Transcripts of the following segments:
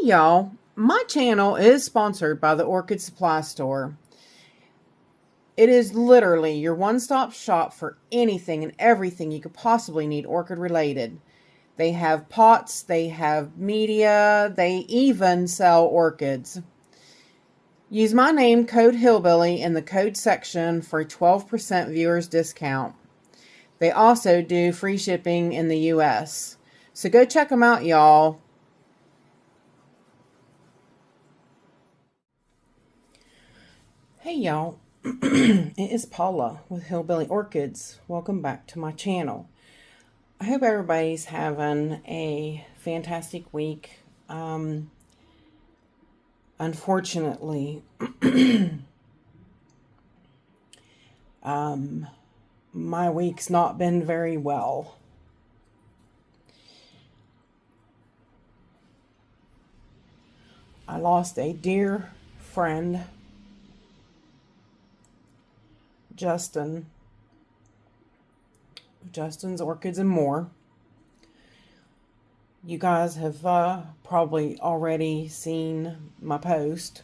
y'all. My channel is sponsored by the Orchid Supply store. It is literally your one-stop shop for anything and everything you could possibly need orchid related. They have pots, they have media, they even sell orchids. Use my name, code Hillbilly, in the code section for a 12% viewers discount. They also do free shipping in the US. So go check them out, y'all. Hey y'all, it is Paula with Hillbilly Orchids. Welcome back to my channel. I hope everybody's having a fantastic week. Unfortunately, my week's not been very well. I lost a dear friend, Justin's Orchids and More. You guys have probably already seen my post.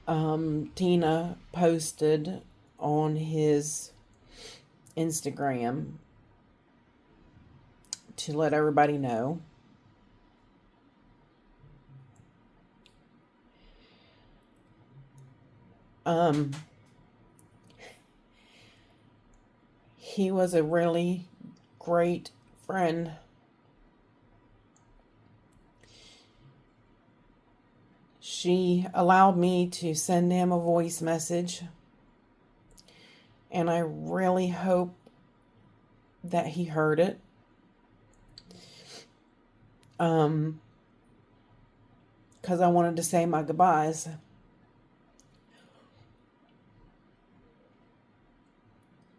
Tina posted on his Instagram to let everybody know. He was a really great friend. She allowed me to send him a voice message, and I really hope that he heard it. Because I wanted to say my goodbyes.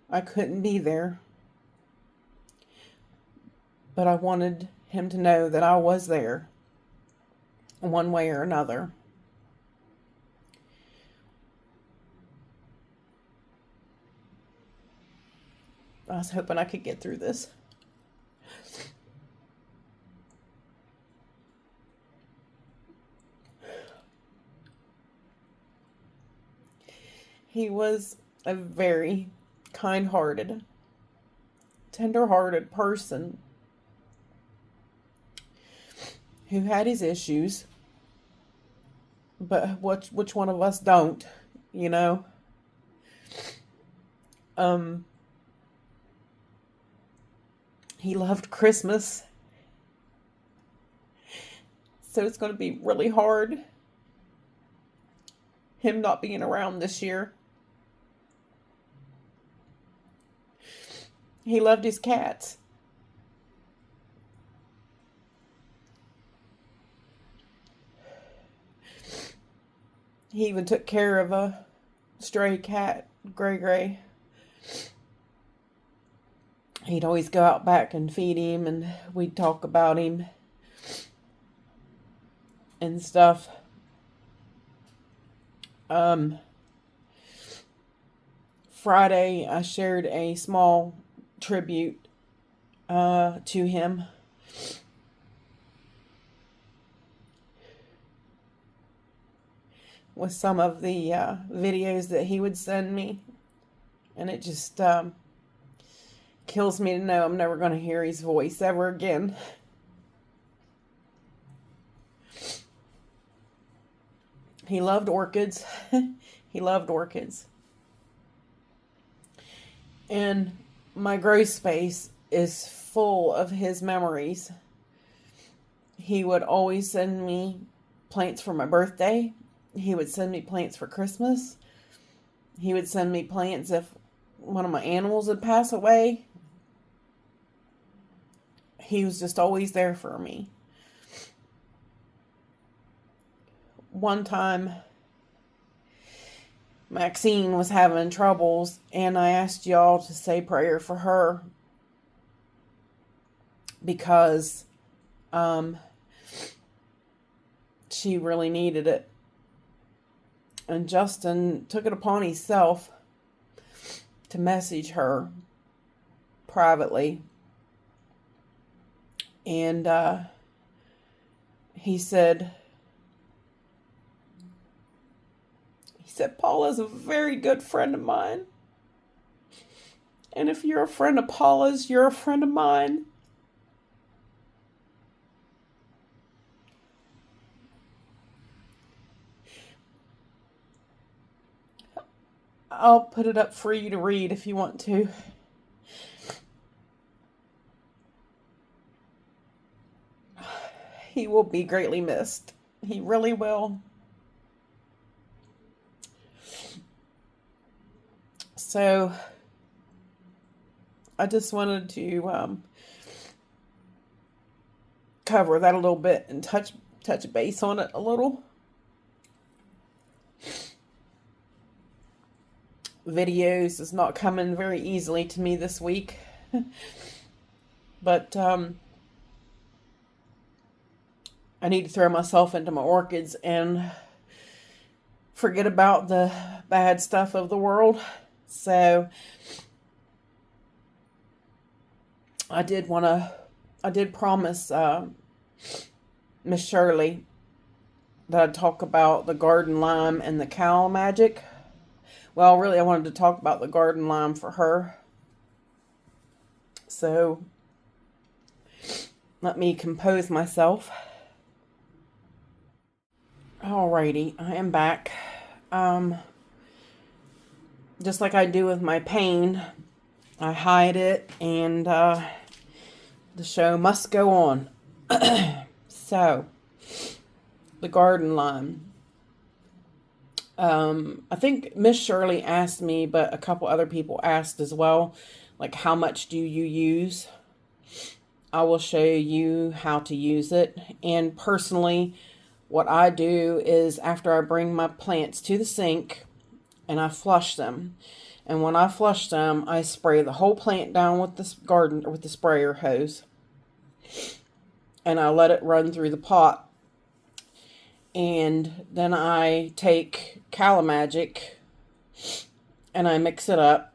I couldn't be there, but I wanted him to know that I was there, one way or another. I was hoping I could get through this. He was a very kind-hearted, tender-hearted person who had his issues, but which one of us don't, you know? He loved Christmas, so it's going to be really hard him not being around this year. He loved his cats. He even took care of a stray cat, Gray. He'd always go out back and feed him, and we'd talk about him and stuff. Friday, I shared a small tribute to him. With some of the videos that he would send me. And it just kills me to know I'm never going to hear his voice ever again. He loved orchids. He loved orchids. And my grow space is full of his memories. He would always send me plants for my birthday. He would send me plants for Christmas. He would send me plants if one of my animals would pass away. He was just always there for me. One time, Maxine was having troubles, and I asked y'all to say prayer for her because she really needed it. And Justin took it upon himself to message her privately and he said, Paula's a very good friend of mine. And if you're a friend of Paula's, you're a friend of mine. I'll put it up for you to read if you want to. He will be greatly missed. He really will. So I just wanted to cover that a little bit and touch base on it a little. Videos is not coming very easily to me this week. But I need to throw myself into my orchids and forget about the bad stuff of the world. So I did promise Miss Shirley that I'd talk about the garden lime and the calmag. Well, really, I wanted to talk about the garden lime for her. So let me compose myself. Alrighty, I am back. Just like I do with my pain, I hide it, and the show must go on. So, the garden lime. I think Miss Shirley asked me, but a couple other people asked as well, like, how much do you use? I will show you how to use it. And personally, what I do is after I bring my plants to the sink and I flush them. And when I flush them, I spray the whole plant down with the sprayer hose. And I let it run through the pot. And then I take calmag and I mix it up.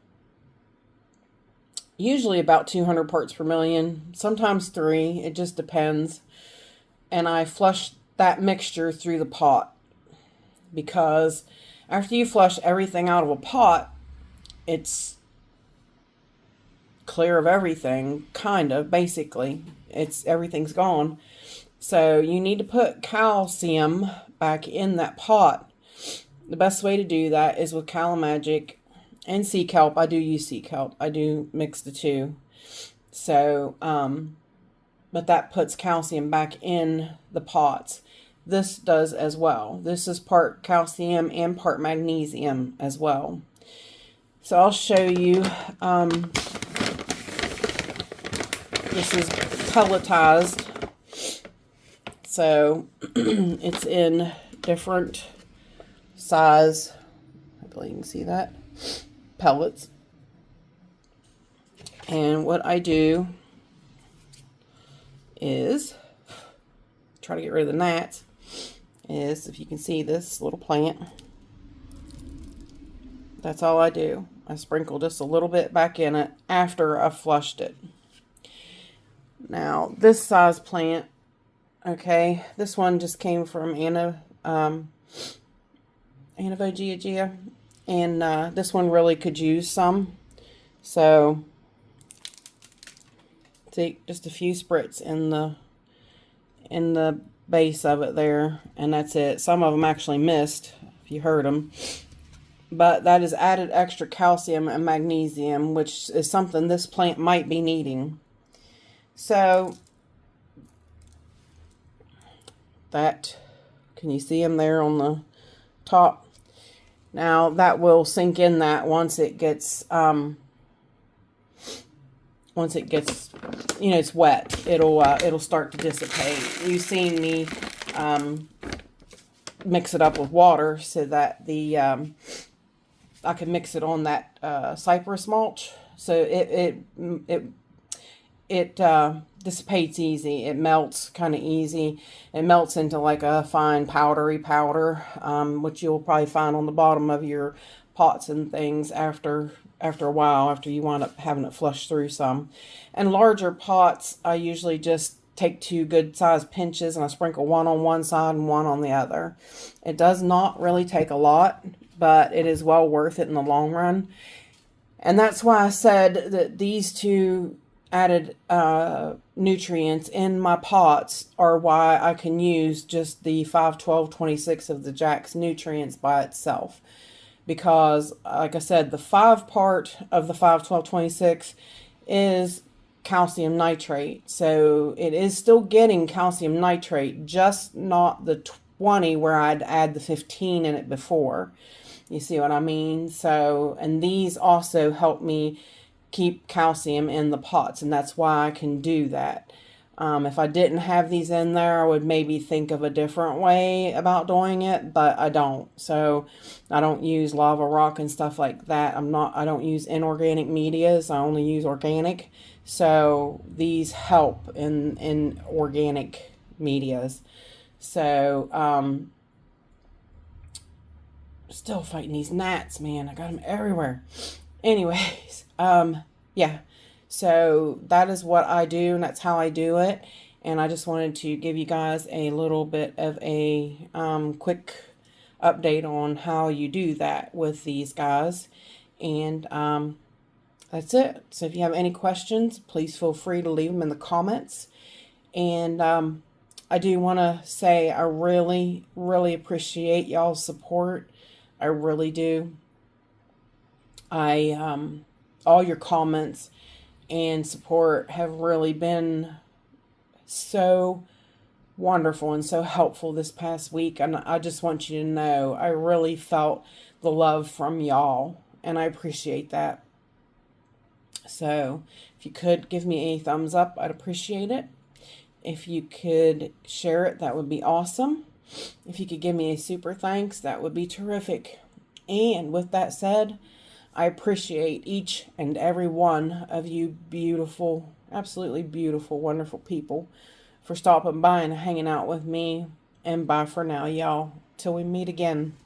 Usually about 200 parts per million, sometimes 3, it just depends. And I flush that mixture through the pot, because after you flush everything out of a pot, it's clear of everything, kind of, basically. Everything's gone. So you need to put calcium back in that pot. The best way to do that is with calmag and sea kelp. I do use sea kelp. I do mix the two. So, but that puts calcium back in the pots. This does as well. This is part calcium and part magnesium as well. So I'll show you. This is pelletized. So it's in different size. Hopefully you can see that. Pellets. And what I do is try to get rid of the gnats. Is, if you can see this little plant, that's all I do. I sprinkle just a little bit back in it after I've flushed it. Now this size plant, okay, this one just came from Anavogia, and this one really could use some. So take just a few spritz in the base of it there, and that's it. Some of them actually missed, if you heard them. But that is added extra calcium and magnesium, which is something this plant might be needing. So that, can you see them there on the top? Now that will sink in that once it gets it's wet, it'll start to dissipate. You've seen me mix it up with water so that I can mix it on that cypress mulch, so it dissipates easy. It melts kind of easy. It melts into like a fine powdery powder, which you'll probably find on the bottom of your pots and things after a while, after you wind up having it flushed through some. And larger pots, I usually just take 2 good sized pinches and I sprinkle one on one side and one on the other. It does not really take a lot, but it is well worth it in the long run. And that's why I said that these 2 added nutrients in my pots are why I can use just the 5-12-26 of the Jack's nutrients by itself. Because, like I said, the 5 part of the 5-12-26 is calcium nitrate. So it is still getting calcium nitrate, just not the 20 where I'd add the 15 in it before. You see what I mean? So, and these also help me keep calcium in the pots, and that's why I can do that. If I didn't have these in there, I would maybe think of a different way about doing it, but I don't. So I don't use lava rock and stuff like that. I don't use inorganic medias. I only use organic. So these help in organic medias. So, still fighting these gnats, man. I got them everywhere. Anyways, yeah. So that is what I do, and that's how I do it. And I just wanted to give you guys a little bit of a quick update on how you do that with these guys. And that's it. So if you have any questions, please feel free to leave them in the comments. And I do want to say I really, really appreciate y'all's support. I really do. All your comments and support have really been so wonderful and so helpful this past week. And I just want you to know I really felt the love from y'all, and I appreciate that. So if you could give me a thumbs up, I'd appreciate it. If you could share it, that would be awesome. If you could give me a super thanks, that would be terrific. And with that said, I appreciate each and every one of you beautiful, absolutely beautiful, wonderful people for stopping by and hanging out with me. And bye for now, y'all. Till we meet again.